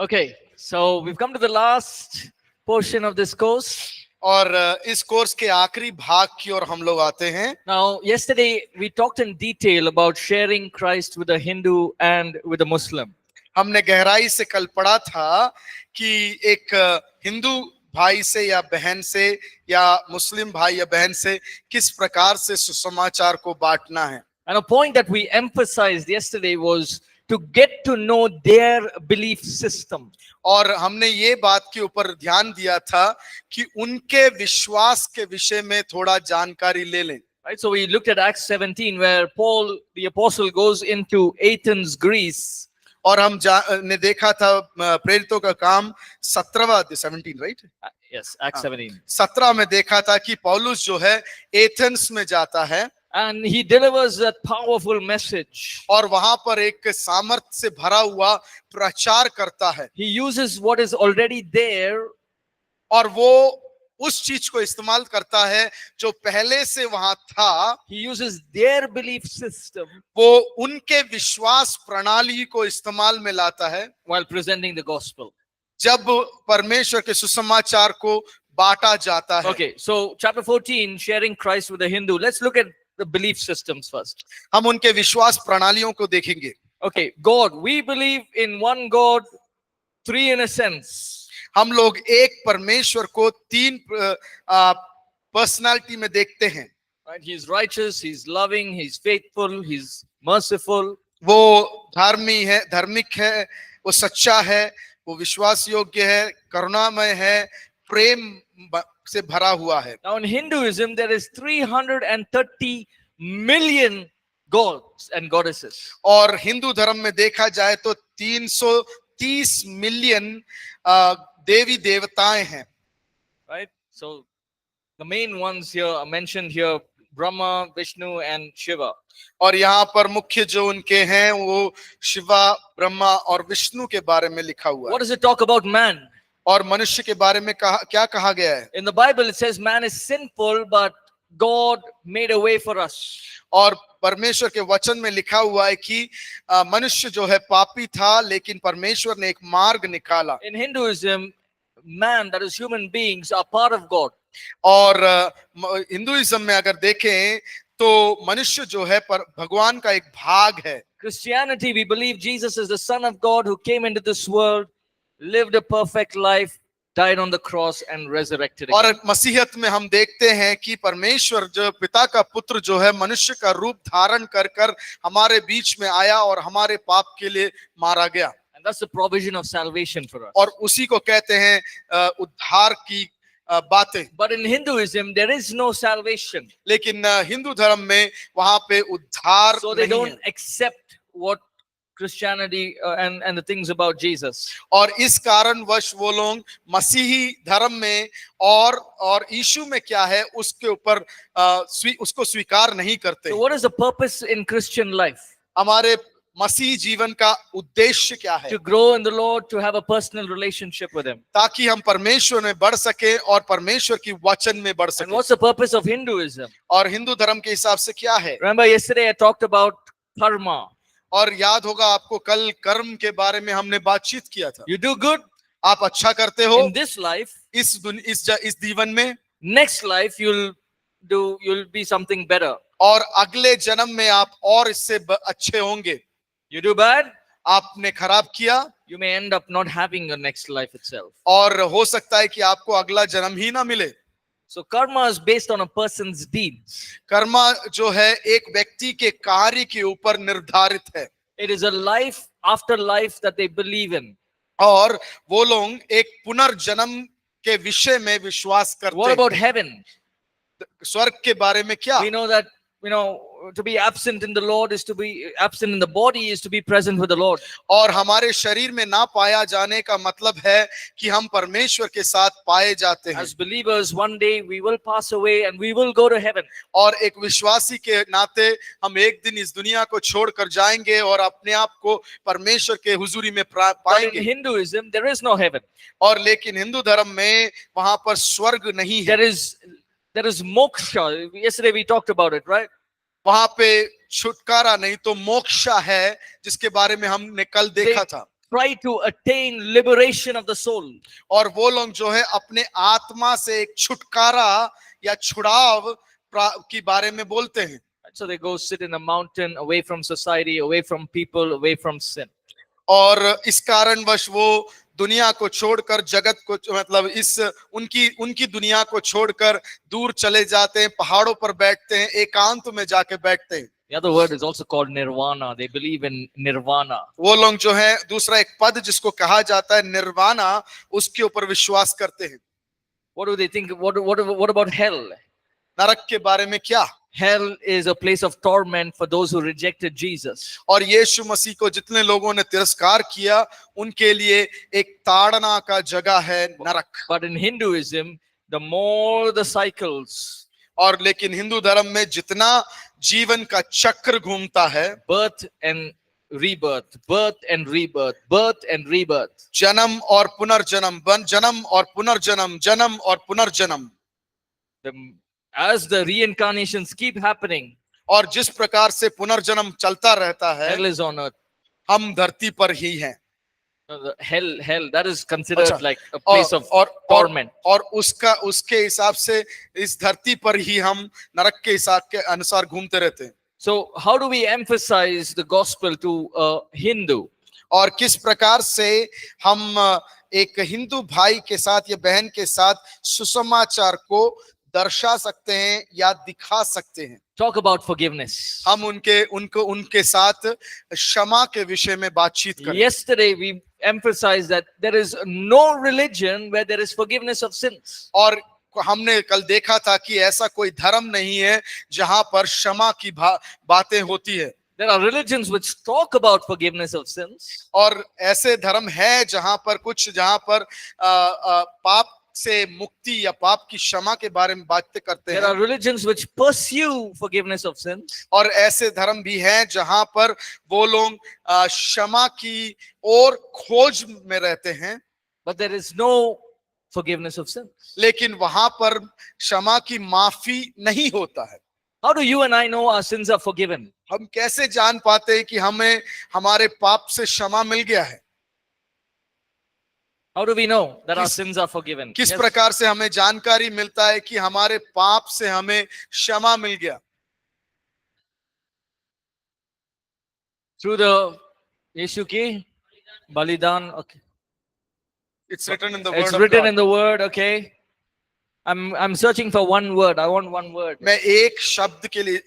Okay, so we've come to the last portion of this course. और इस course के आखिरी भाग की ओर हम लोग आते हैं. Now, yesterday we talked in detail about sharing Christ with a Hindu and with a Muslim. हमने गहराई से कल पढ़ा था कि एक हिंदू भाई से या बहन से या मुस्लिम भाई या बहन से किस प्रकार से सुसमाचार को बांटना है. And a point that we emphasized yesterday was to get to know their belief system. और हमने ये बात के ऊपर ध्यान दिया था कि उनके विश्वास के विषय में थोड़ा जानकारी ले लें. Right, so we looked at Acts 17 where Paul the apostle goes into Athens, Greece. और हम ने देखा था प्रेरितों का काम 17 राइट. Yes, Acts 17. 17 में देखा था कि पौलुस जो है एथेंस में जाता है. And he delivers that powerful message. और वहां पर एक सामर्थ से भरा हुआ प्रचार करता है. He uses what is already there. और वो उस चीज को इस्तेमाल करता है जो पहले से वहां था. He uses their belief system. वो उनके विश्वास प्रणाली को इस्तेमाल में लाता है while presenting the gospel. जब परमेश्वर के सुसमाचार को बांटा जाता है. Okay, so chapter 14, sharing Christ with a Hindu. Let's look at the belief systems first. हम उनके विश्वास प्रणालियों को देखेंगे. Okay, God, we believe in one God, three in a sense. हम लोग एक परमेश्वर को तीन पर्सनालिटी में देखते हैं. Right? He's righteous, he's loving, he's faithful, he's merciful. वो धार्मिक है, वो सच्चा है, वो विश्वास योग्य है, करुणामय है, प्रेम से भरा हुआ है. Now in Hinduism there is 330 million gods and goddesses. और हिंदू धर्म में देखा जाए तो 330 मिलियन देवी देवताएं हैं. Right? So the main ones here are mentioned here: Brahma, Vishnu and Shiva. और यहाँ पर मुख्य जो उनके हैं वो शिवा, ब्रह्मा और विष्णु के बारे में लिखा हुआ है. What does it talk about man? और मनुष्य के बारे में क्या कहा गया है? In the Bible it says man is sinful but God made a way for us. और परमेश्वर के वचन में लिखा हुआ है कि मनुष्य जो है पापी था लेकिन परमेश्वर ने एक मार्ग निकाला. In Hinduism, man, that is human beings, are part of God. और हिंदुइज्म में अगर देखें तो मनुष्य जो है पर भगवान का एक भाग है. Christianity, we believe Jesus is the Son of God who came into this world, lived a perfect life, died on the cross and resurrected again. और मसीहत में हम देखते हैं कि परमेश्वर जो पिता का पुत्र जो है मनुष्य का रूप धारण कर हमारे बीच में आया और हमारे पाप के लिए मारा गया. And that's the provision of salvation for us. और उसी को कहते हैं उद्धार की बातें. But in Hinduism there is no salvation. लेकिन हिंदू धर्म में वहां पे उद्धार So they नहीं don't है. accept what Christianity and the things about Jesus. और इस कारणवश वो लोग मसीही धर्म में और यीशु में क्या है उसके ऊपर उसको स्वीकार नहीं करते. So what is the purpose in Christian life? हमारे मसीही जीवन का उद्देश्य क्या है? To grow in the Lord, to have a personal relationship with Him. ताकि हम परमेश्वर में बढ़ सके और परमेश्वर की वचन में बढ़ And सके. what's the purpose of Hinduism? और हिंदू धर्म के हिसाब से क्या है? Remember yesterday I talked about karma. और याद होगा आपको कल कर्म के बारे में हमने बातचीत किया था. You do good आप अच्छा करते हो in this life, इस जीवन में, next life you'll be something better. और अगले जन्म में आप और इससे अच्छे होंगे. You do bad, आपने खराब किया, you may end up not having a next life itself. और हो सकता है कि आपको अगला जन्म ही ना मिले. So karma is based on a person's deeds. Karma जो है एक व्यक्ति के कार्य के ऊपर निर्धारित है. It is a life after life that they believe in. और वो लोग एक पुनर्जन्म के विषय में विश्वास करते What हैं. about heaven? स्वर्ग के बारे में क्या? We know that, to be absent in the Lord is to be absent in the body is to be present with the Lord. और हमारे शरीर में ना पाया जाने का मतलब है कि हम परमेश्वर के साथ पाए जाते हैं. As believers, one day we will pass away and we will go to heaven. और एक विश्वासी के नाते हम एक दिन इस दुनिया को छोड़कर जाएंगे और अपने आप को परमेश्वर के हुजूरी में But in पाएंगे. Hinduism, there is no heaven. और लेकिन हिंदू धर्म में वहां पर स्वर्ग नहीं है. There is moksha. Yesterday we talked about it, right? वहां पे छुटकारा नहीं तो मोक्षा है जिसके बारे में हमने कल देखा था. try to attain liberation of the soul. और वो लोग जो है अपने आत्मा से एक छुटकारा या छुड़ाव की बारे में बोलते हैं. So they go sit in a mountain away from society, away from people, away from sin. और इस कारणवश वो दुनिया को छोड़कर जगत को मतलब इस उनकी दुनिया को छोड़कर दूर चले जाते हैं, पहाड़ों पर बैठते हैं, एकांत में जाके बैठते हैं. The other word is also called nirvana. They believe in nirvana. वो लोग जो है दूसरा एक पद जिसको कहा जाता है निर्वाणा, उसके ऊपर विश्वास करते हैं. What do they think? What about hell? नरक के बारे में क्या? Hell is a place of torment for those who rejected Jesus. और यीशु मसीह को जितने लोगों ने तिरस्कार किया उनके लिए एक ताड़ना का जगह है नरक. But in Hinduism, the more the cycles, और लेकिन हिंदू धर्म में जितना जीवन का चक्र घूमता है, birth and rebirth, birth and rebirth, birth and rebirth, जन्म और पुनर्जन्म, जन्म और पुनर्जन्म, जन्म और पुनर्जन्म, as the reincarnations keep happening, और जिस प्रकार से पुनर्जन्म चलता रहता है, hell is on earth. हम धरती पर ही हैं. Hell, that is considered अच्छा, like a place of torment. और उसके हिसाब से इस धरती पर ही हम नरक के हिसाब के अनुसार घूमते रहते हैं. So how do we emphasize the gospel to a Hindu? और किस प्रकार से हम एक हिंदू भाई के साथ या बहन के साथ सुसमाचार को दर्शा सकते हैं या दिखा सकते हैं? Talk about forgiveness. हम उनके साथ क्षमा के विषय में बातचीत करें. Yesterday we emphasized that there is no religion where there is forgiveness of sins. और हमने कल देखा था कि ऐसा कोई धर्म नहीं है जहां पर क्षमा की बातें होती है. There are religions which talk about forgiveness of sins. और ऐसे धर्म है जहां पर पाप से मुक्ति या पाप की क्षमा के बारे में बातें करते There हैं. are religions which pursue forgiveness of sins. और ऐसे धर्म भी हैं जहां पर वो लोग क्षमा की ओर खोज में रहते हैं. But there is no forgiveness of sins. लेकिन वहां पर क्षमा की माफी नहीं होता है. How do you and I know our sins are forgiven? हम कैसे जान पाते हैं कि हमें हमारे पाप से क्षमा मिल गया है? How do we know that our sins are forgiven? किस Yes. प्रकार से हमें जानकारी मिलता है कि हमारे पाप से हमें क्षमा मिल गया? Through the Yeshu ki Balidan. Okay. It's written in the word It's of written God. in the word. Okay. I'm searching for one word. I want one word. मैं एक शब्द के लिए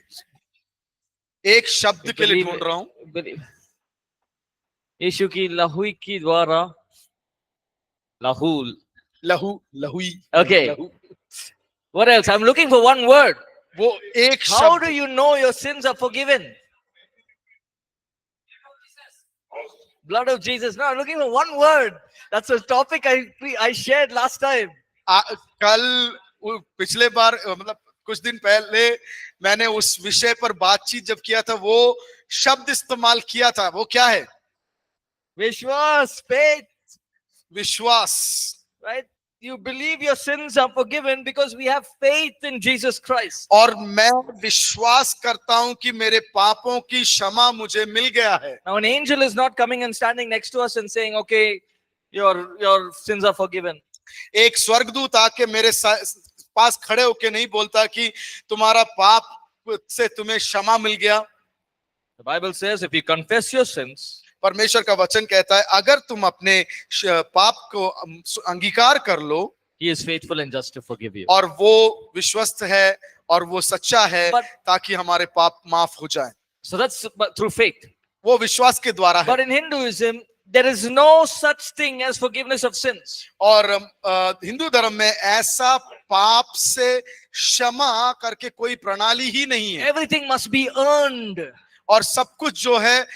Believe ढूंढ रहा हूं. believe. यीशु की लहू की द्वारा लहुई. Okay. लहू. What else? I'm looking for one word. वो एक How शब्द. do you know your sins are forgiven? Blood of Jesus. No, I'm looking for one word. That's a topic I shared last time. कल पिछले बार मतलब कुछ दिन पहले मैंने उस विषय पर बातचीत जब किया था, वो शब्द इस्तेमाल किया था. वो क्या है? Vishwas, faith, विश्वास. right? You believe your sins are forgiven because we have faith in Jesus Christ. और मैं विश्वास करता हूं कि मेरे पापों की क्षमा मुझे मिल गया है. Now an angel is not coming and standing next to us and saying, okay, your sins are forgiven. एक स्वर्गदूत आके मेरे पास खड़े होके नहीं बोलता कि तुम्हारा पाप से तुम्हें क्षमा मिल गया. The Bible says if you confess your sins, परमेश्वर का वचन कहता है अगर तुम अपने पाप को अंगीकार कर लो, He is faithful and just to forgive you. और वो विश्वस्त है और वो सच्चा है ताकि हमारे पाप माफ हो जाए. So that's through faith. वो विश्वास के द्वारा है. But in Hinduism, there is no such thing as forgiveness of sins. और हिंदू धर्म में ऐसा पाप से क्षमा करके कोई प्रणाली ही नहीं है. Everything must be earned. और सब कुछ जो है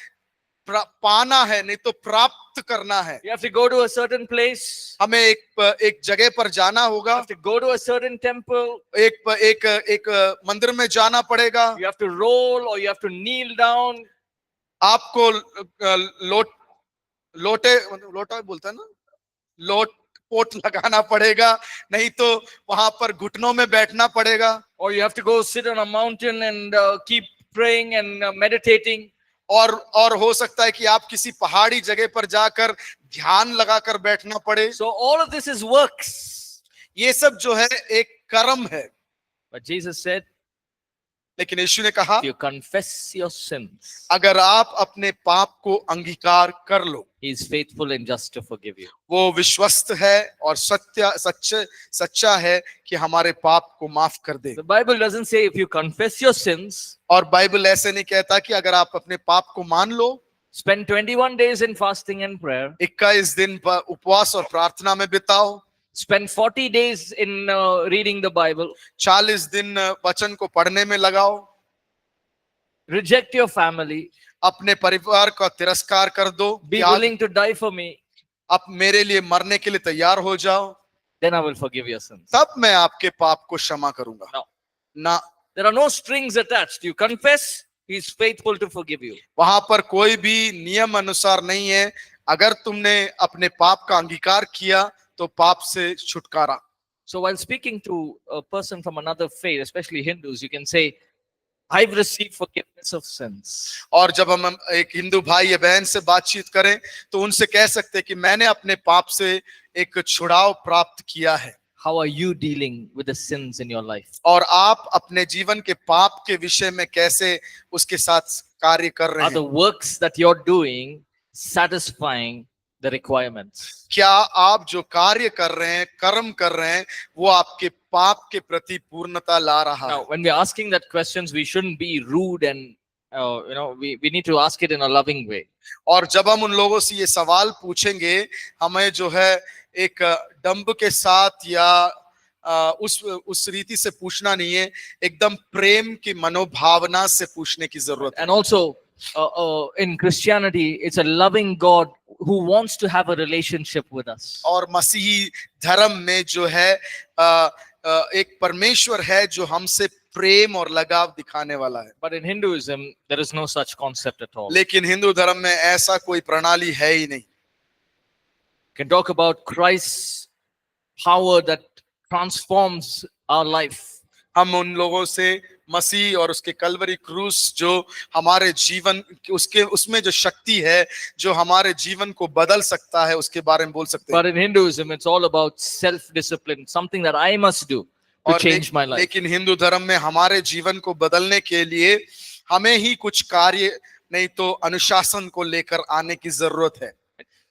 पाना है, नहीं तो प्राप्त करना है. You have to go to a certain place. हमें एक जगह पर जाना You होगा. have to go to a certain temple. एक मंदिर में जाना पड़ेगा. You have to roll or you have to kneel down. आपको लोटा बोलता है ना, पोट लगाना पड़ेगा, नहीं तो वहां पर घुटनों में बैठना पड़ेगा. Or you have to go sit on a mountain and keep praying and meditating. और हो सकता है कि आप किसी पहाड़ी जगह पर जाकर ध्यान लगाकर बैठना पड़े। So all of this is works. ये सब जो है एक कर्म है। But Jesus said, लेकिन यीशु ने कहा, if you confess your sins, अगर आप अपने पाप को अंगीकार कर लो, He is faithful and just to forgive you. वो विश्वस्त है और सच्चा है कि हमारे पाप को माफ कर दे। The Bible doesn't say if you confess your sins, और बाइबल ऐसे नहीं कहता कि अगर आप अपने पाप को मान लो, spend 21 days in fasting and prayer, 21 दिन उपवास और प्रार्थना में बिताओ, spend 40 days in reading the Bible, 40 दिन वचन को पढ़ने में लगाओ, reject your family, अपने परिवार का तिरस्कार कर दो, be willing to die for me, आप मेरे लिए मरने के लिए तैयार हो जाओ, then I will forgive your sins. तब मैं आपके पाप को क्षमा करूंगा। No. ना, There are no strings attached. You confess, He is faithful to forgive you. वहां पर कोई भी नियम अनुसार नहीं है। अगर तुमने अपने पाप का अंगीकार किया तो पाप से छुटकारा। So while speaking to a person from another faith, especially Hindus, you can say, I've received forgiveness of sins. और जब हम एक हिंदू भाई या बहन से बातचीत करें तो उनसे कह सकते हैं कि मैंने अपने पाप से एक छुड़ाव प्राप्त किया है। How are you dealing with the sins in your life? और आप अपने जीवन के पाप के विषय में कैसे उसके साथ कार्य कर रहे Are the हैं? works that you're doing satisfying the requirements? क्या आप जो कार्य कर रहे हैं, कर्म कर रहे हैं, वो आपके पाप के प्रति पूर्णता ला रहा है? Now, when we're asking that questions, we shouldn't be rude and we need to ask it in a loving way. और जब हम उन लोगों से ये सवाल पूछेंगे, हमें जो है एक डंब के साथ या उस रीति से पूछना नहीं है, एकदम प्रेम की मनोभावना से पूछने की जरूरत है। And also, in Christianity, it's a loving God who wants to have a relationship with us. और मसीही धर्म में जो है एक परमेश्वर है जो हमसे प्रेम और लगाव दिखाने वाला है। But in Hinduism, there is no such concept at all. लेकिन हिंदू धर्म में ऐसा कोई प्रणाली है ही नहीं। We can talk about Christ's power that transforms our life. हम उन लोगों से मसीह और उसके कलवरी क्रूस जो हमारे जीवन उसके उसमें जो शक्ति है जो हमारे जीवन को बदल सकता है उसके बारे में बोल सकते हैं। But in Hinduism, it's all about self-discipline, something that I must do to और change my life. लेकिन हिंदू धर्म में हमारे जीवन को बदलने के लिए हमें ही कुछ कार्य नहीं तो अनुशासन को लेकर आने की जरूरत है।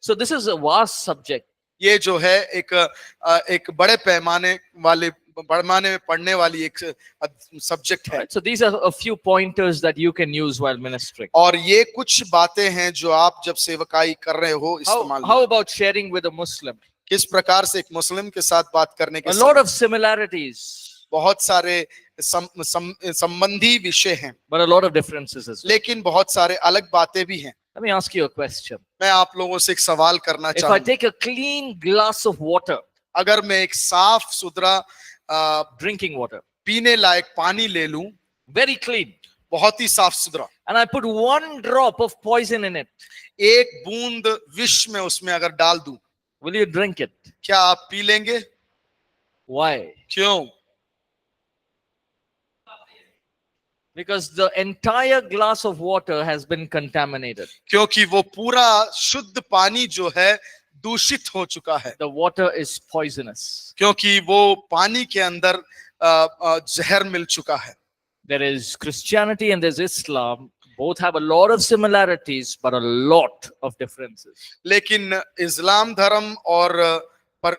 So this is a vast subject. ये जो है एक बड़े पैमाने में पढ़ने वाली एक सब्जेक्ट है। Right? So these are a few pointers that you can use while ministering. और ये कुछ बातें हैं जो आप जब सेवकाई कर रहे हो इस्तेमाल How about sharing with a Muslim? किस प्रकार से एक मुस्लिम के साथ बात करने के A lot of similarities, बहुत सारे संबंधी विषय हैं, but a lot of differences as well. लेकिन बहुत सारे अलग बातें भी हैं। Let me ask you a question. मैं आप लोगों से एक सवाल करना If I चाहूंगा। take a clean glass of water, अगर मैं एक साफ सुथरा drinking water, पीने लायक पानी ले लूं, very clean, बहुत ही साफ सुथरा, and I put one drop of poison in it, एक बूंद विष में उसमें अगर डाल दूं, will you drink it? क्या आप पी लेंगे? Why? क्यों? Because the entire glass of water has been contaminated. क्योंकि वो पूरा शुद्ध पानी जो है दूषित हो चुका है। The water is poisonous. क्योंकि वो पानी के अंदर जहर मिल चुका है। There is Christianity and there's Islam. Both have a lot of similarities, but a lot of differences. लेकिन इस्लाम धर्म और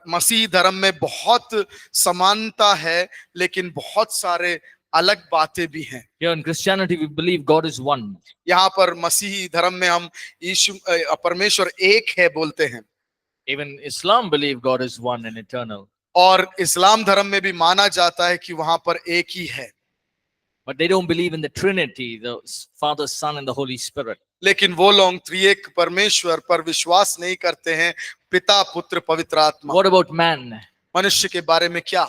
मसीह धर्म में बहुत समानता है, लेकिन बहुत सारे अलग बातें भी हैं। Here in Christianity, we believe God is one. यहाँ पर मसीही धर्म में हम परमेश्वर एक है बोलते हैं। Even Islam believe God is one and eternal. और इस्लाम धर्म में भी माना जाता है कि वहां पर एक ही है। But they don't believe in the Trinity, the Father, Son, and the Holy Spirit. लेकिन वो लोग त्रिएक परमेश्वर पर विश्वास नहीं करते हैं, पिता पुत्र पवित्र आत्मा। What about man? मनुष्य के बारे में क्या?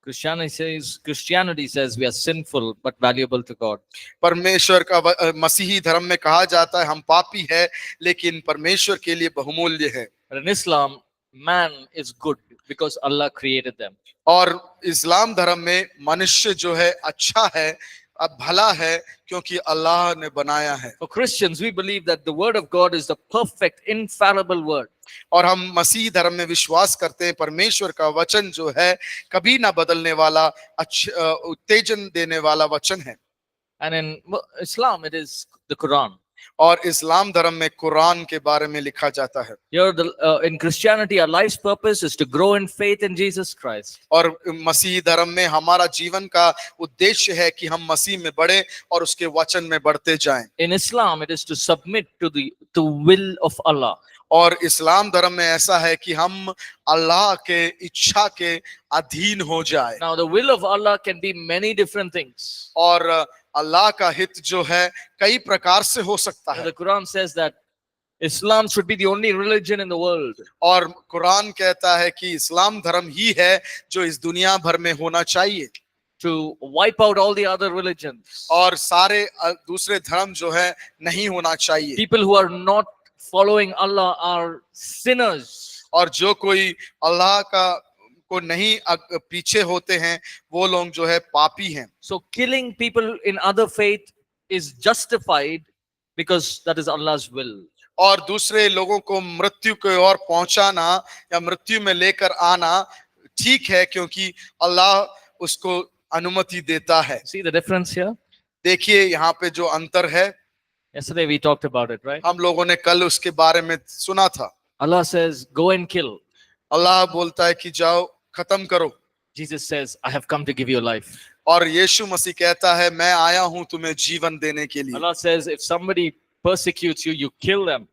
Christianity says we are sinful but valuable to God. परमेश्वर का मसीही धर्म में कहा जाता है हम पापी है लेकिन परमेश्वर के लिए बहुमूल्य है। But in Islam, man is good because Allah created them. और इस्लाम धर्म में मनुष्य जो है अच्छा है, अब भला है क्योंकि अल्लाह ने बनाया है। For Christians, we believe that the word of God is the perfect, infallible word. और हम मसीह धर्म में विश्वास करते हैं परमेश्वर का वचन जो है कभी ना बदलने वाला, उत्तेजन देने वाला वचन है। And in Islam, it is the Quran. और इस्लाम धर्म में कुरान के बारे में लिखा जाता है। Here, in Christianity, our life's purpose is to grow in faith in Jesus Christ. और मसीह धर्म में हमारा जीवन का उद्देश्य है कि हम मसीह में बढ़े और उसके वचन में बढ़ते जाएं। In Islam, it is to submit to the will of Allah. और इस्लाम धर्म में ऐसा है कि हम अल्लाह के इच्छा के अधीन हो जाए। Now, the will of Allah can be many different things. और अल्लाह का हित जो है कई प्रकार से हो सकता है। The Quran says that Islam should be the only religion in the world. और कुरान कहता है कि इस्लाम धर्म ही है जो इस दुनिया भर में होना चाहिए। To wipe out all the other religions. और सारे दूसरे धर्म जो है नहीं होना चाहिए। People who are not following Allah are sinners. और जो कोई अल्लाह का को नहीं पीछे होते हैं वो लोग जो है पापी हैं। So killing people in other faith is justified because that is Allah's will. और दूसरे लोगों को मृत्यु की ओर पहुंचाना या मृत्यु में लेकर आना ठीक है क्योंकि अल्लाह उसको अनुमति देता है। See the difference here? देखिए यहाँ पे जो अंतर है। Yesterday we talked about it, right? हम लोगों ने कल उसके बारे में सुना था। Allah says, go and kill. अल्लाह बोलता है कि जाओ खत्म करो। Jesus says, I have come to give you life. और यीशु मसीह कहता है मैं आया हूं तुम्हें जीवन देने के लिए। Allah says, if somebody persecutes you, you kill them.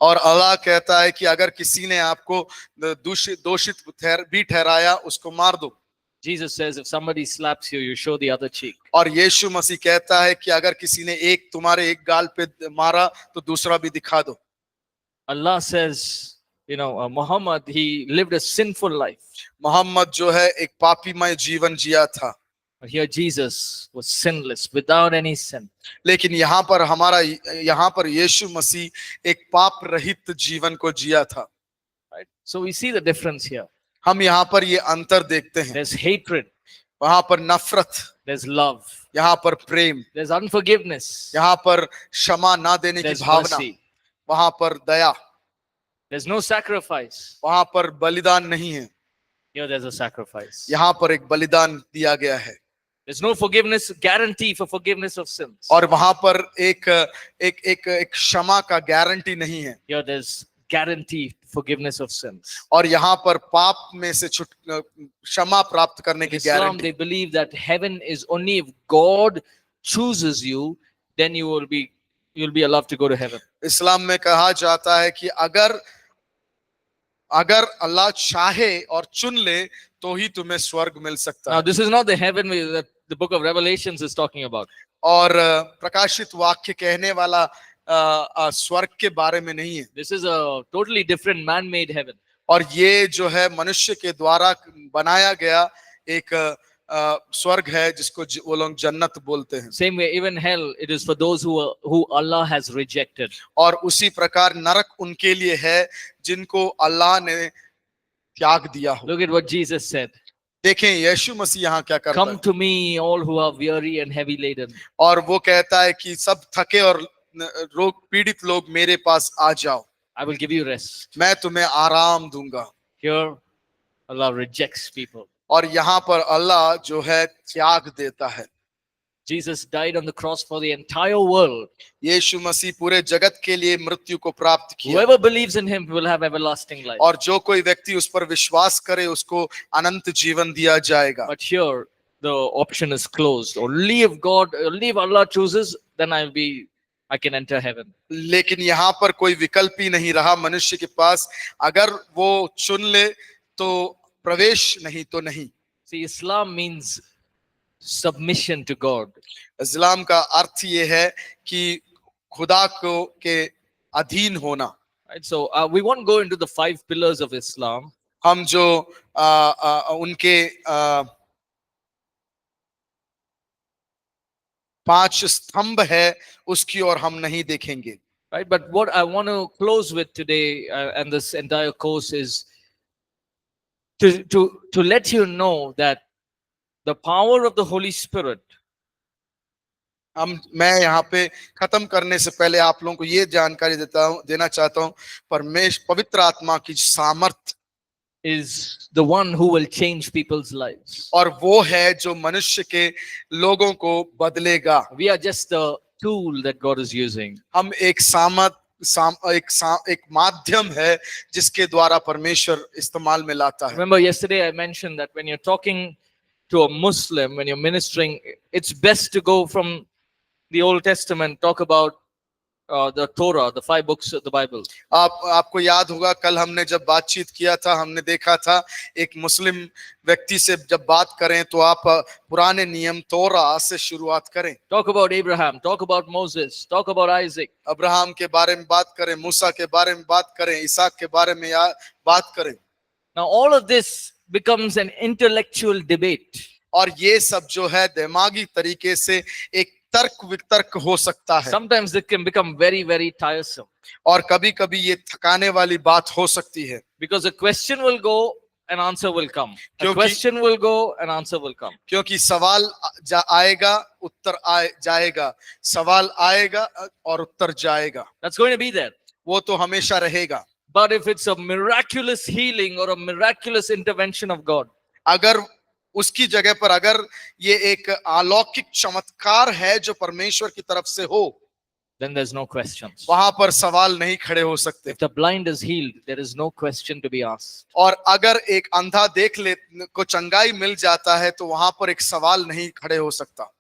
और अल्लाह कहता है कि अगर किसी ने आपको दोषित भी ठहराया उसको मार दो। Jesus says, if somebody slaps you, you show the other cheek. और यीशु मसीह कहता है कि अगर किसी ने तुम्हारे एक गाल पे मारा तो दूसरा भी दिखा दो। Allah says, Muhammad, he lived a sinful life. Mohammad जो है एक पापीमय जीवन जिया था। But here Jesus was sinless, without any sin. लेकिन यहाँ पर यीशु मसीह एक पाप रहित जीवन को जिया था। Right? So we see the difference here. हम यहाँ पर ये अंतर देखते हैं। There's hatred. वहां पर नफरत। There's love. यहाँ पर प्रेम। There's unforgiveness. यहाँ पर क्षमा ना देने की भावना। वहां पर दया। There's no sacrifice. वहां पर बलिदान नहीं है। Here there's a sacrifice. यहाँ पर एक बलिदान दिया गया है। There's no forgiveness, guarantee for forgiveness of sins. और वहां पर एक क्षमा का गारंटी नहीं है। Here there's guarantee forgiveness of sins. और यहाँ पर पाप में से क्षमा प्राप्त करने की Islam, guarantee. they believe that heaven is only if God chooses you, then you'll be allowed to go to heaven. इस्लाम में कहा जाता है कि अगर अल्लाह चाहे और चुन ले तो ही तुम्हें स्वर्ग मिल सकता है। Now this is not the heaven that the book of Revelations is talking about. और प्रकाशित वाक्य कहने वाला स्वर्ग के बारे में नहीं है। This is a totally different man-made heaven. और ये जो है मनुष्य के द्वारा बनाया गया एक स्वर्ग है जिसको वो लोग जन्नत बोलते हैं। Same way, even hell, it is for those who Allah has rejected. और उसी प्रकार नरक उनके लिए है जिनको अल्लाह ने त्याग दिया हो। Look at what Jesus said. देखें यीशु मसीह यहाँ क्या करता है। Come to me, all who are weary and heavy laden. और वो कहता है कि सब थके और रोग पीड़ित लोग मेरे पास आ जाओ। I will give you rest. मैं तुम्हें आराम दूंगा। Here, Allah rejects people. और यहाँ पर अल्लाह जो है त्याग देता है। Jesus died on the cross for the entire world. यीशु मसीह पूरे जगत के लिए मृत्यु को प्राप्त किया। Whoever believes in him will have everlasting life. और जो कोई व्यक्ति उस पर विश्वास करे उसको अनंत जीवन दिया जाएगा। But here the option is closed. Only if Allah chooses, then I can enter heaven. लेकिन यहाँ पर कोई विकल्प ही नहीं रहा मनुष्य के पास। अगर वो चुन ले तो प्रवेश, नहीं तो नहीं। See, Islam means submission to God. इस्लाम का अर्थ ये है कि खुदा को के अधीन होना। Right? So we won't go into the 5 pillars of Islam. हम जो उनके 5 स्तंभ है उसकी ओर हम नहीं देखेंगे। Right? But what I want to close with today and this entire course is to let you know that the power of the Holy Spirit मैं यहाँ पे खत्म करने से पहले आप लोगों को ये जानकारी देना चाहता हूँ, परमेश्वर पवित्र आत्मा की सामर्थ is the one who will change people's lives. और वो है जो मनुष्य के लोगों को बदलेगा। We are just the tool that God is using. हम एक माध्यम है जिसके द्वारा परमेश्वर इस्तेमाल में लाता है। Remember, yesterday I mentioned that when you're talking to a Muslim, when you're ministering, it's best to go from the Old Testament, talk about the Torah, the 5 books of the Bible. आपको याद होगा कल हमने जब बातचीत किया था, हमने देखा था एक मुस्लिम व्यक्ति से जब बात करें तो आप पुराने नियम तोरा से शुरुआत करें। Talk about Abraham, talk about Moses, talk about Isaac. Abraham के बारे में बात करें, मूसा के बारे में बात करें, इसहाक के बारे में बात करें। Now all of this becomes an intellectual debate. और ये सब जो है दिमागी तरीके से एक तर्क वितर्क हो सकता है। Sometimes it can become very, very tiresome. और कभी-कभी ये थकाने वाली बात हो सकती है। Because a question will go, an answer will come. A क्योंकि- question will go, an answer will come. क्योंकि सवाल आएगा, उत्तर जाएगा, सवाल आएगा और उत्तर जाएगा। That's going to be there. वो तो हमेशा रहेगा। But if it's a miraculous healing or a miraculous intervention of God, अगर उसकी जगह पर अगर ये एक अलौकिक चमत्कार है जो परमेश्वर की तरफ से हो, then there's no questions. वहां पर सवाल नहीं खड़े हो सकते। If the blind is healed, there is no question to be asked. और अगर एक अंधा देख ले को चंगाई मिल जाता है तो वहां पर एक सवाल नहीं खड़े हो सकता।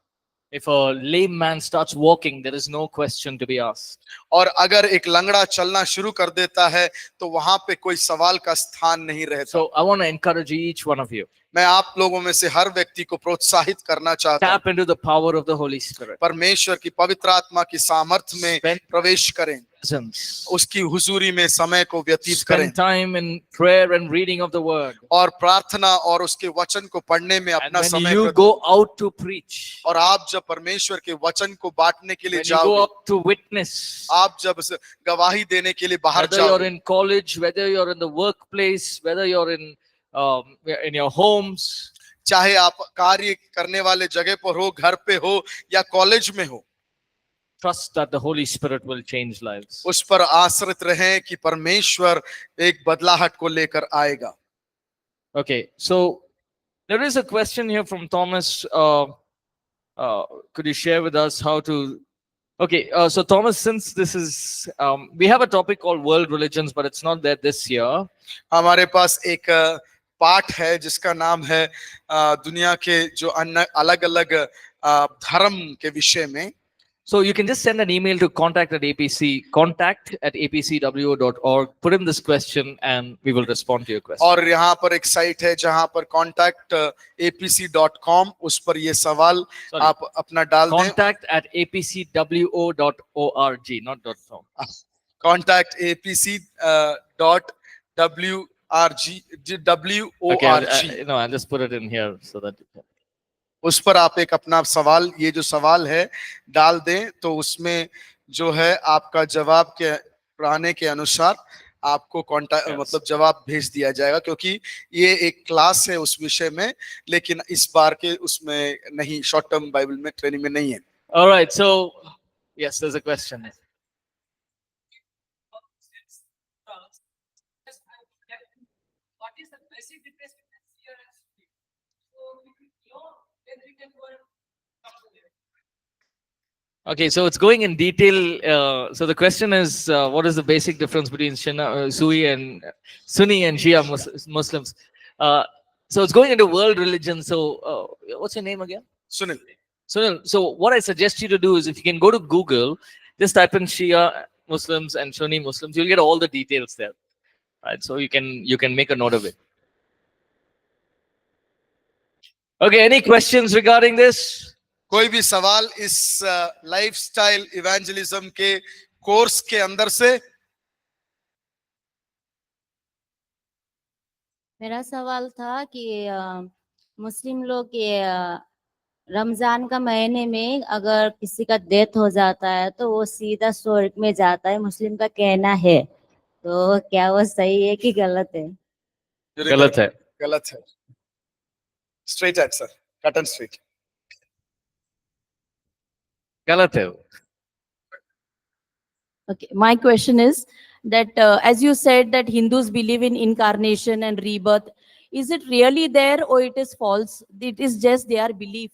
If a lame man starts walking, there is no question to be asked. और अगर एक लंगड़ा चलना शुरू कर देता है तो वहां पे कोई सवाल का स्थान नहीं रहता। So I want to encourage each one of you. मैं आप लोगों में से हर व्यक्ति को प्रोत्साहित करना चाहता हूं, Tap into the power of the Holy Spirit. परमेश्वर की पवित्र आत्मा की सामर्थ्य में Spend प्रवेश करें, presence. उसकी हुजूरी में समय को व्यतीत करें Spend time in prayer and reading of the word. और प्रार्थना और उसके वचन को पढ़ने में And अपना when समय you go out to preach, और आप जब परमेश्वर के वचन को बांटने के लिए when you go जाओगे, out to witness, आप जब गवाही देने के लिए बाहर whether you're जाओगे, in college, whether you're in the workplace, whether you're in your homes, चाहे आप कार्य करने वाले जगह पर हो, घर पे हो या कॉलेज में हो, trust that the Holy Spirit will change lives. उस पर आश्रित रहें कि परमेश्वर एक बदलाहट को लेकर आएगा। Okay, so there is a question here from Thomas. Could you share with us how to? Okay, so Thomas, since this is, we have a topic called world religions, but it's not there this year. हमारे पास एक पाठ है जिसका नाम है दुनिया के जो अन्य अलग-अलग धर्म के विषय में। So you can just send an email to contact@apcwo.org. Put in this question, and we will respond to your question. और यहाँ पर एक साइट है जहाँ पर contact@apc.com, उस पर ये सवाल Sorry. आप अपना डाल दें। contact@apcwo.org, not .com. contact@apc.org. Okay, I'll just put it in here so that. उस पर आप एक अपना सवाल, ये जो सवाल है डाल दें तो उसमें जो है आपका जवाब के आने के अनुसार आपको कांटेक्ट मतलब जवाब भेज दिया जाएगा, क्योंकि ये एक क्लास है उस विषय में, लेकिन इस बार के उसमें नहीं, शॉर्ट टर्म बाइबल में ट्रेनिंग में नहीं है। All right, so yes, there's a question. What is the basic difference between seer and spirit? So, when written word comes there. Okay, so it's going in detail. So the question is, what is the basic difference between Sunni and Shia Muslims? So it's going into world religion. So what's your name again? Sunil. Sunil. So what I suggest you to do is, if you can go to Google, just type in Shia Muslims and Sunni Muslims, you'll get all the details there. Right? So you can make a note of it. Okay, any questions regarding this? कोई भी सवाल इस lifestyle evangelism के course के अंदर से? मेरा सवाल था कि मुस्लिम लोग ये रमजान का महीने में अगर किसी का डेथ हो जाता है तो वो सीधा स्वर्ग में जाता है, मुस्लिम का कहना है, तो क्या वो सही है कि गलत है? गलत है। गलत है। Straight answer, cut and straight. गलत है वो. Okay, my question is that as you said that Hindus believe in incarnation and rebirth, is it really there or it is false? It is just their belief.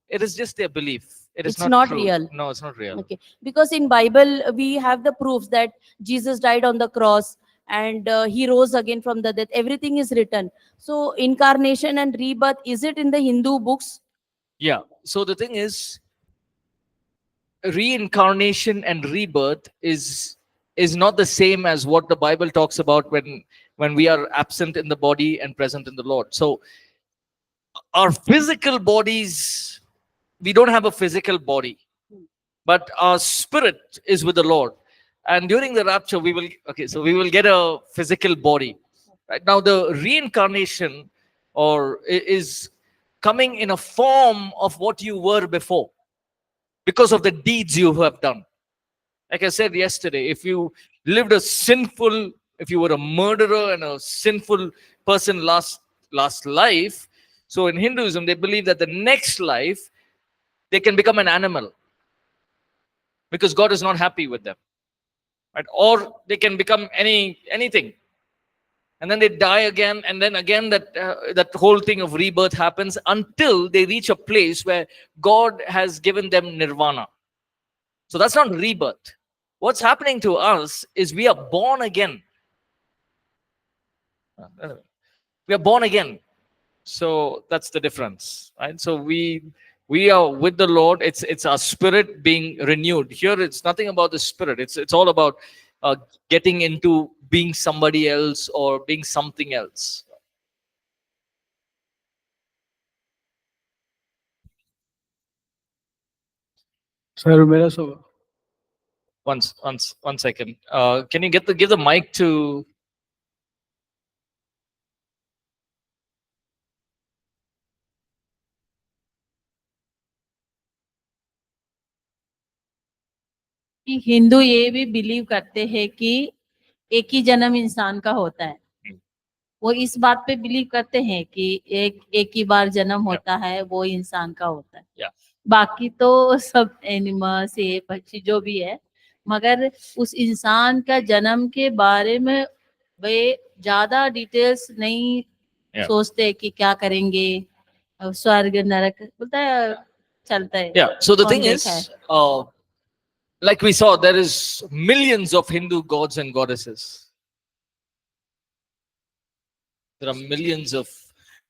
It is just their belief. It is It's not not true. real. No, it's not real. Okay, because in Bible we have the proofs that Jesus died on the cross and he rose again from the death. Everything is written. So incarnation and rebirth, is it in the Hindu books? Yeah. So the thing is, reincarnation and rebirth is not the same as what the Bible talks about when we are absent in the body and present in the Lord. So our physical bodies, we don't have a physical body, but our spirit is with the Lord. And during the rapture, we will get a physical body. Right now, the reincarnation is coming in a form of what you were before because of the deeds you have done. Like I said yesterday, if you lived if you were a murderer and a sinful person last life, so in Hinduism, they believe that the next life, they can become an animal because God is not happy with them. Right? Or they can become anything. And then they die again, and then again that whole thing of rebirth happens until they reach a place where God has given them nirvana. So that's not rebirth. What's happening to us is we are born again. We are born again. So that's the difference, right? So we are with the Lord. It's our spirit being renewed. Here, it's nothing about the spirit. It's all about getting into being somebody else or being something else. Sir, मेरा सवाल One second. Can you give the mic to? कि हिंदू ये भी believe करते हैं कि एक ही जन्म इंसान का होता है. वो इस बात पे बिलीव करते हैं कि एक ही बार जन्म होता है, वो इंसान का होता है. Yeah. बाकी तो सब एनिमल्स ये पक्षी जो भी है, मगर उस इंसान का जन्म के बारे में वे ज्यादा डिटेल्स नहीं सोचते कि क्या करेंगे, स्वर्ग नरक बोलता है चलता है. Yeah. So the कौन thing देखा is, है? like we saw, there is millions of Hindu gods and goddesses. There are millions of.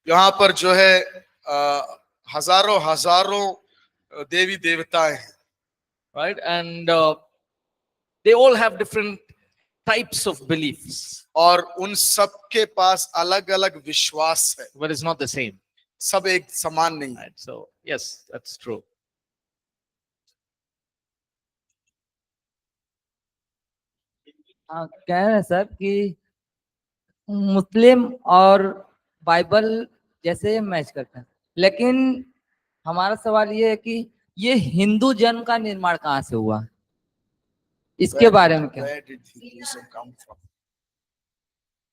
यहाँ पर जो है हजारों हजारों देवी देवताएं हैं. Right, and they all have different types of beliefs, और उन सब के पास अलग अलग विश्वास है. but it's not the same. सब एक समान नहीं है. Right? So yes, that's true. कह रहे हैं सर कि मुस्लिम और बाइबल जैसे मैच करते हैं, लेकिन हमारा सवाल ये है कि ये हिंदू जन्म का निर्माण कहाँ से हुआ, इसके बारे में क्या? Where did Hinduism come from?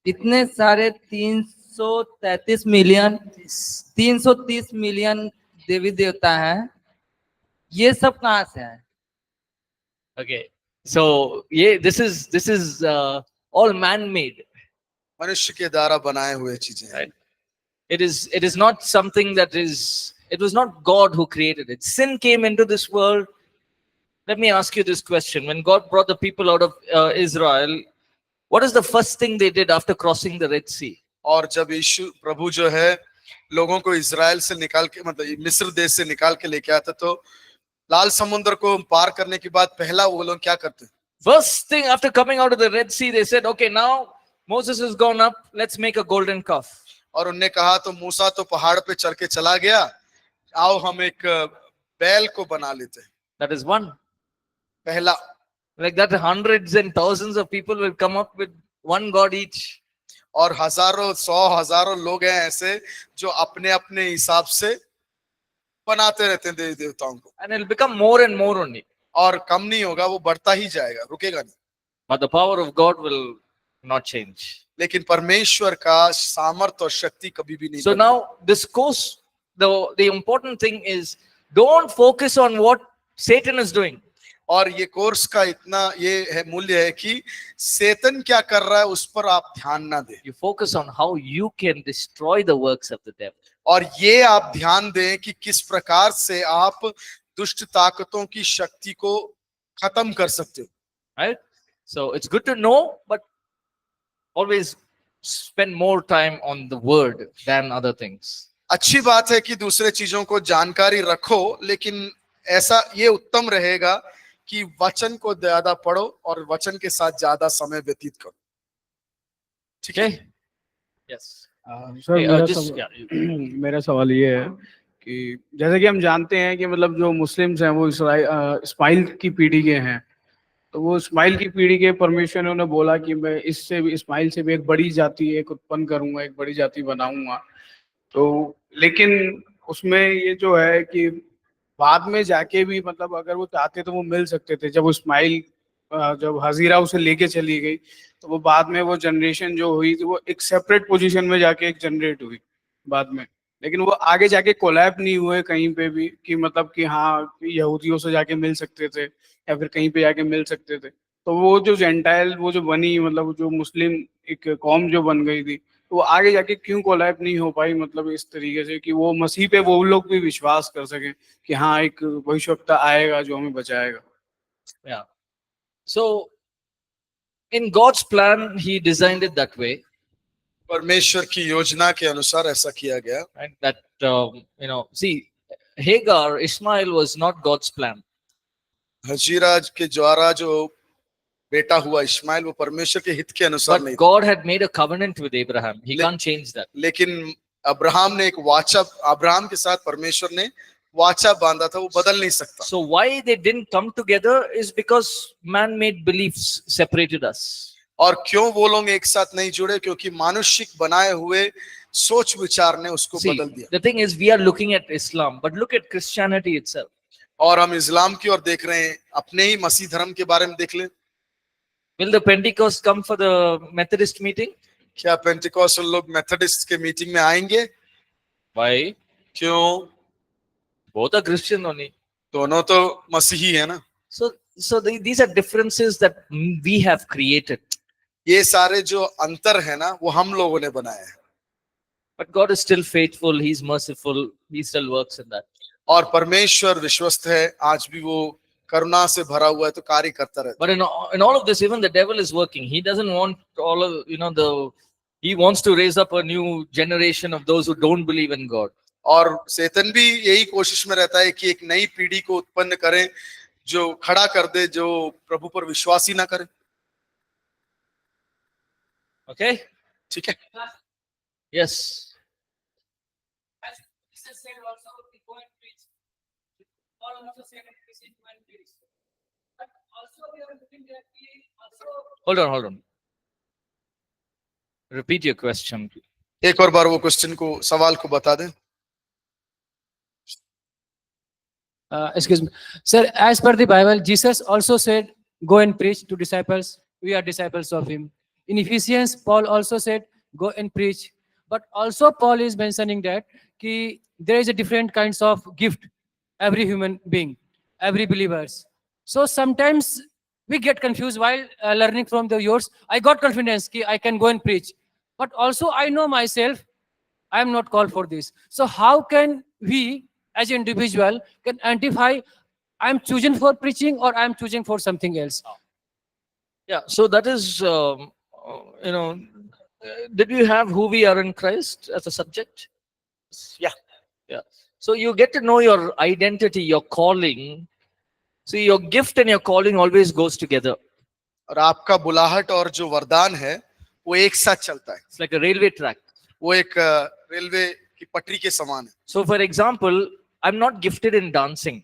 इतने सारे 330 मिलियन देवी देवता हैं, ये सब कहाँ से हैं? Okay, so yeah, this is all man-made. मनुष्य के द्वारा बनाए हुए चीजें हैं. Right? It is not something that is. It was not God who created it. Sin came into this world. Let me ask you this question: when God brought the people out of Israel, what is the first thing they did after crossing the Red Sea? और जब यीशु प्रभु जो है लोगों को Israel से निकाल के मतलब मिस्र देश से निकाल के लेके आता, तो लाल समुद्र को पार करने के बाद पहला वो लोग क्या करते? First thing after coming out of the Red Sea, they said, "Okay, now Moses has gone up. Let's make a golden calf." और उनने कहा तो मूसा तो पहाड़ पे चढ़ के चला गया, आओ हम एक बैल को बना लेते हैं. That is one. पहला. Like that, hundreds and thousands of people will come up with one god each. और हजारों 100,000 लोग हैं ऐसे जो अपने अपने हिसाब से बनाते रहते हैं देवी देवताओं को. And it'll become more and more only. और कम नहीं होगा, वो बढ़ता ही जाएगा, रुकेगा नहीं. But the power of God will not change. लेकिन परमेश्वर का सामर्थ और शक्ति कभी भी नहीं. So now this course, the important thing is, don't focus on what Satan is doing. और ये कोर्स का इतना ये है मूल्य है कि शैतान क्या कर रहा है उस पर आप ध्यान ना दें, You focus on how you can destroy the works of the devil. और ये आप ध्यान दें कि किस प्रकार से आप दुष्ट ताकतों की शक्ति को खत्म कर सकते हो। Right? So it's good to know, but always spend more time on the word than other things. अच्छी बात है कि दूसरे चीजों को जानकारी रखो, लेकिन ऐसा ये उत्तम रहेगा कि वचन को ज्यादा पढ़ो और वचन के साथ ज्यादा समय व्यतीत करो। ठीक है? Okay? Yes. सर Hey, मेरा just- सवाल yeah. मेरा सवाल ये है कि जैसे कि हम जानते हैं कि मतलब जो मुस्लिम्स हैं वो इस्माइल की पीढ़ी के हैं, तो वो इस्माइल की पीढ़ी के परमेश्वर ने उन्हें बोला कि मैं इससे भी इस्माइल से भी एक बड़ी जाति एक उत्पन्न करूंगा, एक बड़ी जाति बनाऊंगा। तो लेकिन उसमें ये जो है कि बाद में जाके भी मतलब अगर वो चाहते तो वो मिल सकते थे। जब वो इस्माइल जब हजीरा उसे लेके चली गई तो वो बाद में वो जनरेशन जो हुई तो वो एक सेपरेट पोजीशन में जाके एक जनरेट हुई बाद में, लेकिन वो आगे जाके कोलैब नहीं हुए कहीं पे भी कि मतलब कि हाँ यहूदियों से जाके मिल सकते थे या फिर कहीं पे जाके मिल सकते थे। तो वो जो जेंटाइल वो जो बनी मतलब जो मुस्लिम एक कौम जो बन गई थी, तो वो आगे जाके क्यों कोलैब नहीं हो पाई मतलब इस तरीके से कि वो मसीह पे वो लोग भी विश्वास कर सकें कि हाँ एक भविष्यवक्ता आएगा जो हमें बचाएगा। Yeah. So in God's plan, He designed it that way. परमेश्वर की योजना के अनुसार ऐसा किया गया। Right? That see, Hagar, Ishmael was not God's plan. Hazira के द्वारा जो बेटा हुआ इस्माइल वो परमेश्वर के हित के अनुसार नहीं But था, God had made a covenant with Abraham. He can't change that. लेकिन अब्राहम ने एक वाचा, अब्राहम के साथ परमेश्वर ने वाचा बांधा था, वो बदल नहीं सकता। So why they didn't come together is because man-made beliefs separated us. और क्यों वो लोग एक साथ नहीं जुड़े? क्योंकि मानुषिक बनाए हुए सोच विचार ने उसको See, बदल दिया। the thing is, we are looking at Islam, but look at Christianity itself. और हम इस्लाम की ओर देख रहे हैं, अपने ही मसीह धर्म के बारे में देख लें। Will the Pentecost come for the Methodist meeting? क्या पेंटिकॉस्टल लोग मेथोडिस्ट के मीटिंग में आएंगे? Why? क्यों? Both are Christian only. दोनों तो मसीही है ना। So these are differences that we have created. ये सारे जो अंतर है ना वो हम लोगों ने बनाए हैं, But God is still faithful. He's merciful. He still works in that. और परमेश्वर विश्वस्त है, आज भी वो करुणा से भरा हुआ है, तो कार्य करता रहता But in all of this, even the devil is working. He doesn't want all of, he wants to raise up a new generation of those who don't believe in God. है। और शैतान भी यही कोशिश में रहता है कि एक नई पीढ़ी को उत्पन्न करें जो खड़ा कर दे, जो प्रभु पर विश्वास ही ना करे। Okay? ठीक है? Yes. As Jesus said also, we go and preach. Paul also said, we go and preach. But also we are looking at the also Hold on. Repeat your question. एक और बार वो क्वेश्चन को, सवाल को बता दें। Excuse me. Sir, as per the Bible, Jesus also said, go and preach to disciples. We are disciples of him. In Ephesians, Paul also said, go and preach. But also Paul is mentioning that there is a different kinds of gift, every human being, every believers. So sometimes we get confused while learning from yours. I got confidence that I can go and preach. But also I know myself, I am not called for this. So how can we as an individual can identify I'm choosing for preaching or I'm choosing for something else? Yeah. So that is, did you have who we are in Christ as a subject? Yeah. Yeah. So you get to know your identity, your calling. See, your gift and your calling always goes together. और आपका बुलाहट और जो वरदान है वो एक साथ चलता है। It's like a railway track. वो एक रेलवे की पटरी के समान है। So for example, I'm not gifted in dancing.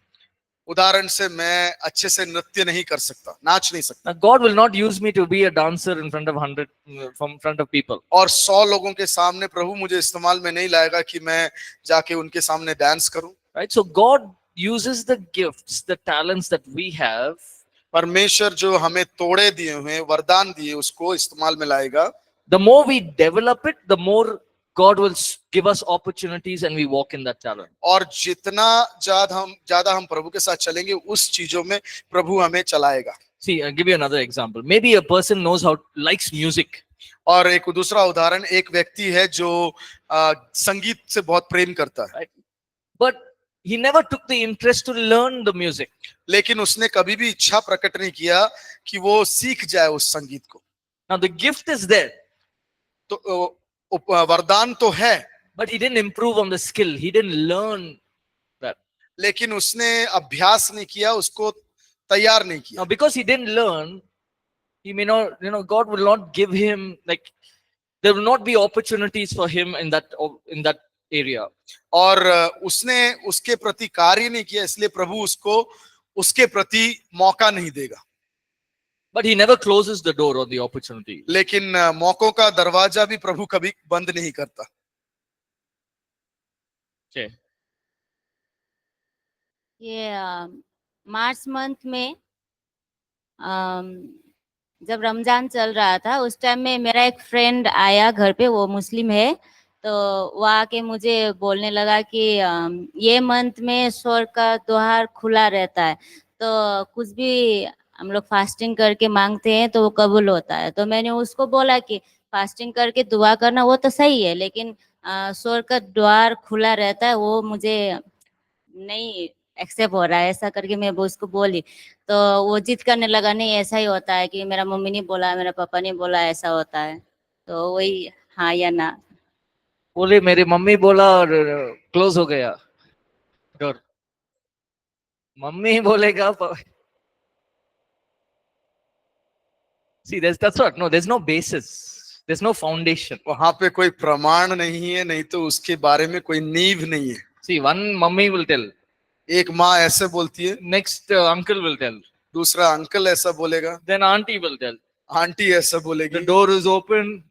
उदाहरण से मैं अच्छे से नृत्य नहीं कर सकता, नाच नहीं सकता। Now, God will not use me to be a dancer in front of 100, from front of people. और 100 लोगों के सामने प्रभु मुझे इस्तेमाल में नहीं लाएगा कि मैं जाके उनके सामने डांस करूं। Right? So God uses the gifts, the talents that we have. परमेश्वर जो हमें तोड़े दिए हुए वरदान दिए उसको इस्तेमाल में लाएगा। The more we develop it, the more God will give us opportunities and we walk in that talent. और जितना ज्यादा हम प्रभु के साथ चलेंगे उस चीजों में प्रभु हमें चलाएगा। See, I'll give you another example. Maybe a person likes music. और एक दूसरा उदाहरण, एक व्यक्ति है जो संगीत से बहुत प्रेम करता है, But he never took the interest to learn the music. लेकिन उसने कभी भी इच्छा प्रकट नहीं किया कि वो सीख जाए उस संगीत को। Now the gift is there, तो वरदान तो है, but he didn't improve on the skill. He didn't learn that. लेकिन उसने अभ्यास नहीं किया, उसको तैयार नहीं किया। Now because he didn't learn, he may not, God will not give him, like, there will not be opportunities for him in that area. और उसने उसके प्रति कार्य नहीं किया, इसलिए प्रभु उसको उसके प्रति मौका नहीं देगा। But he never closes the door on the opportunity. लेकिन मौकों का दरवाजा भी प्रभु कभी बंद नहीं करता। Okay. ये मार्च मंथ में जब रमजान चल रहा था उस टाइम में मेरा एक फ्रेंड आया घर पे, वो मुस्लिम है, तो वो आके मुझे बोलने लगा कि ये मंथ में स्वर्ग का द्वार खुला रहता है, तो कुछ भी हम लोग फास्टिंग करके मांगते हैं तो वो कबूल होता है। तो मैंने उसको बोला कि फास्टिंग करके दुआ करना वो तो सही है, लेकिन स्वर्ग का द्वार खुला रहता है वो मुझे नहीं एक्सेप्ट हो रहा है, ऐसा करके मैं उसको बोली। तो वो जिद करने लगा, नहीं ऐसा ही होता है कि मेरा मम्मी ने बोला, मेरा पापा ने बोला ऐसा होता है। तो वही हाँ या ना बोले मेरी मम्मी बोला और क्लोज हो गया डोर। मम्मी बोलेगा See, that's what. No, there's no basis. There's no foundation. वहां पे कोई प्रमाण नहीं है, नहीं तो उसके बारे में कोई नींव नहीं है। See, one mummy will tell. एक माँ ऐसे बोलती है, Next uncle will tell. दूसरा अंकल ऐसा बोलेगा, Then auntie will tell. Aunty ऐसा The बोलेगी, door is open.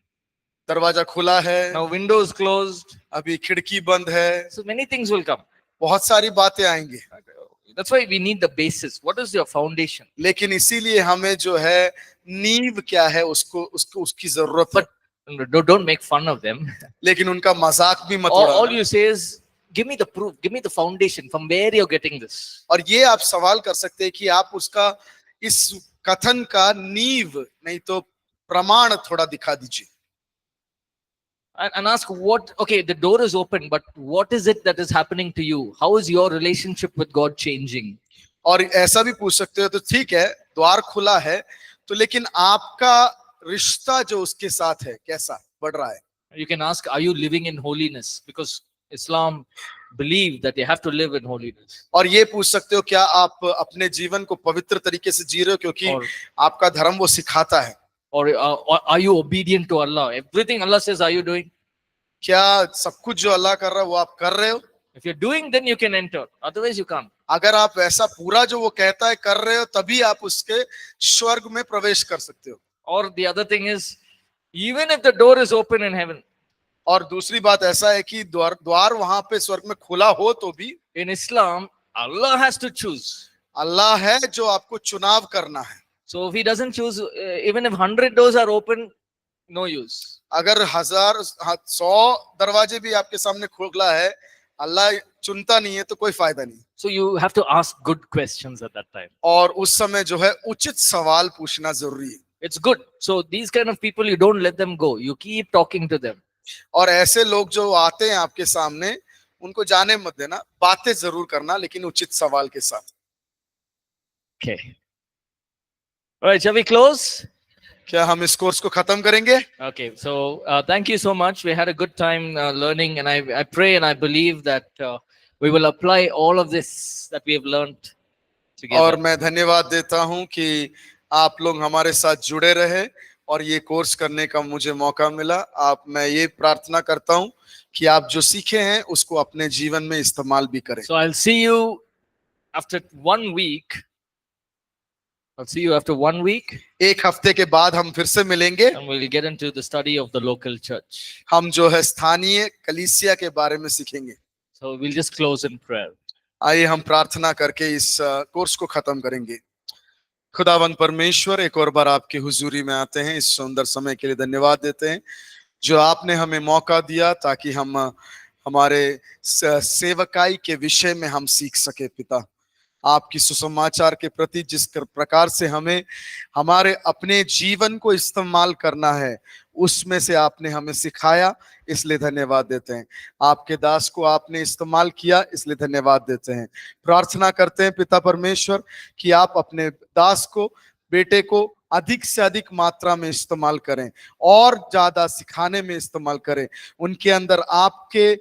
दरवाजा खुला है, Now window is closed. अभी खिड़की बंद है। So many things will come. बहुत सारी बातें आएंगी, That's why we need the basis. What is your foundation? लेकिन इसीलिए हमें जो है नींव क्या है उसकी जरूरत है। Don't make fun of them. लेकिन उनका मजाक भी मत All उड़ाना। you say is, give me the proof, give me the foundation. From where you're getting this? और ये आप सवाल कर सकते हैं कि आप उसका इस कथन का नींव नहीं तो प्रमाण थोड़ा दिखा दीजिए। And ask what, okay, the door is open, but what is it that is happening to you? How is your relationship with God changing? और ऐसा भी पूछ सकते हो, तो ठीक है द्वार खुला है, तो लेकिन आपका रिश्ता जो उसके साथ है कैसा बढ़ रहा है? You can ask, are you living in holiness? Because Islam believe that you have to live in holiness. और ये पूछ सकते हो क्या आप अपने जीवन को पवित्र तरीके से जी रहे हो, क्योंकि और आपका धर्म वो सिखाता है। or are you obedient to Allah? Everything Allah says, are you doing? क्या सब कुछ जो अल्लाह कर रहा है वो आप कर रहे हो? If you're doing, then you can enter. Otherwise, you can't. अगर आप ऐसा पूरा जो वो कहता है कर रहे हो, तभी आप उसके स्वर्ग में प्रवेश कर सकते हो। Or the other thing is, even if the door is open in heaven, और दूसरी बात ऐसा है कि द्वार वहां पे स्वर्ग में खुला हो तो भी in Islam, Allah has to choose. अल्लाह है जो आपको चुनाव करना है। So if he doesn't choose, even if 100 doors are open, no use. अगर 100 दरवाजे भी आपके सामने खुला है, अल्लाह चुनता नहीं है तो कोई फायदा नहीं। So you have to ask good questions at that time. और उस समय जो है उचित सवाल पूछना जरूरी है। It's good. So these kind of people, you don't let them go. You keep talking to them. और ऐसे लोग जो आते हैं आपके सामने, उनको जाने मत देना, बातें जरूर करना, लेकिन उचित सवाल के साथ। Okay. All right, shall we close? क्या हम इस कोर्स को खत्म करेंगे? Okay, so thank you so much. We had a good time learning, and I pray and I believe that we will apply all of this that we have learned together. और मैं धन्यवाद देता हूं कि आप लोग हमारे साथ जुड़े रहे और ये कोर्स करने का मुझे मौका मिला। मैं ये प्रार्थना करता हूं कि आप जो सीखे हैं उसको अपने जीवन में इस्तेमाल भी करें। So I'll see you after 1 week. I'll see you after 1 week. एक हफ्ते के बाद हम फिर से मिलेंगे। And we'll get into the study of the local church. हम जो है स्थानीय कलीसिया के बारे में सीखेंगे। So we'll just close in prayer. आइए हम प्रार्थना करके इस कोर्स को खत्म करेंगे। खुदावंद परमेश्वर, एक और बार आपके हुजूरी में आते हैं, इस सुंदर समय के लिए धन्यवाद देते हैं। जो आपने हमें मौका दिया ताकि हम हमारे सेवकाई के विषय में हम सीख सके पिता। आपकी सुसमाचार के प्रति जिस प्रकार से हमें हमारे अपने जीवन को इस्तेमाल करना है उसमें से आपने हमें सिखाया, इसलिए धन्यवाद देते हैं। आपके दास को आपने इस्तेमाल किया, इसलिए धन्यवाद देते हैं। प्रार्थना करते हैं पिता परमेश्वर कि आप अपने दास को, बेटे को अधिक से अधिक मात्रा में इस्तेमाल करें और ज्यादा सिखाने में इस्तेमाल करें। उनके अंदर आपके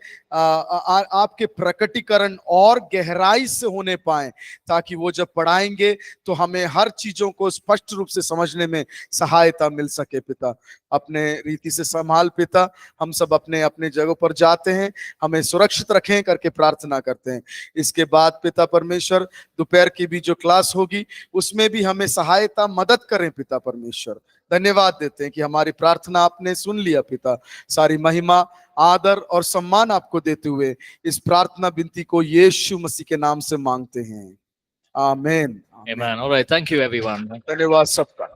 प्रकटीकरण और गहराई से होने पाए, ताकि वो जब पढ़ाएंगे तो हमें हर चीजों को स्पष्ट रूप से समझने में सहायता मिल सके पिता। अपने रीति से संभाल पिता, हम सब अपने अपने जगहों पर जाते हैं, हमें सुरक्षित रखें करके प्रार्थना करते हैं। इसके बाद पिता परमेश्वर दोपहर की भी जो क्लास होगी उसमें भी हमें सहायता मदद करें पिता परमेश्वर। धन्यवाद देते हैं कि हमारी प्रार्थना आपने सुन लिया पिता। सारी महिमा, आदर और सम्मान आपको देते हुए इस प्रार्थना विनती को यीशु मसीह के नाम से मांगते हैं, आमीन। Amen. All right. Thank you, everyone. धन्यवाद सबका।